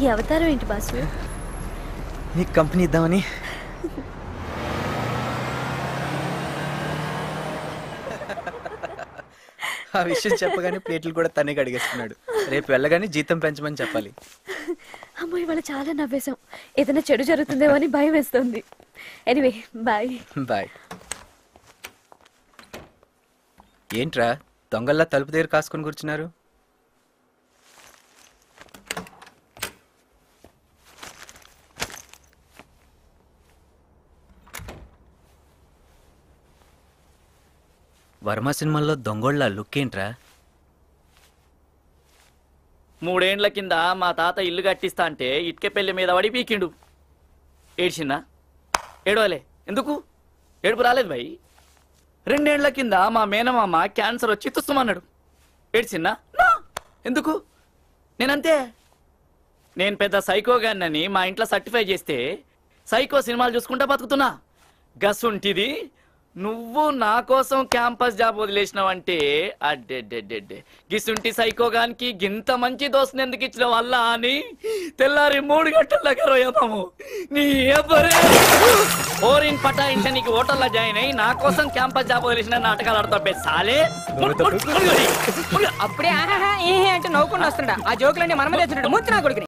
ఈ అవతారం ఏంటి బాసు? నీకు కంపెనీ ఇద్దామని. ఆ విషయం చెప్పగానే ప్లేట్లు కూడా తనే కడిగేస్తున్నాడు. రేపు వెళ్ళగానే జీతం పెంచమని చెప్పాలి. అమ్మో ఇవాళ చాలా నవ్వేశాం. ఏదైనా చెడు జరుగుతుందేమో అని భయం వేస్తుంది. Anyway bye. బాయ్. ఏంట్రా దొంగల్లా తలుపు దగ్గర కాసుకొని కూర్చున్నారు? వర్మ సినిమాల్లో దొంగోళ్ళ లుక్ ఏంట్రా? 3 ఏండ్ల కింద మా తాత ఇల్లు కట్టిస్తా అంటే ఇటుక పెళ్లి మీద పడి పీకిండు. ఏడ్చిందా? ఏడవలే. ఎందుకు ఏడుపు రాలేదు భయ్. 2 ఏండ్ల కింద మా మేనమామ క్యాన్సర్ వచ్చి తుస్తుమన్నాడు. ఏడ్చిందా? ఎందుకు? నేనంతే. నేను పెద్ద సైకో గాన్నని మా ఇంట్లో సర్టిఫై చేస్తే సైకో సినిమాలు చూసుకుంటా బతుకుతున్నా. గసుంటిది నువ్వు నా కోసం క్యాంపస్ జాబ్ వదిలేసినావంటే అడ్డెడ్డెడ్డెడ్డే గిసుంటి సైకోగానికి గింత మంచి దోస్తుని ఎందుకు ఇచ్చిన వల్ల అని తెల్లారి 3 గంటల దగ్గర పోయాము. నీ ఓరిన్ పటాయించ నీకు హోటల్లో జాయిన్ అయ్యి నా కోసం క్యాంపస్ జాబ్ వదిలేసిన నాటకాలు ఆడతా సాలే. అప్పుడే ఆహా ఏ అంటే నవ్వుకుండా వస్తుండ. ఆ జోకులన్నీ మనమే తెచ్చుంటాడు. మూర్తి నా కొడుకుని.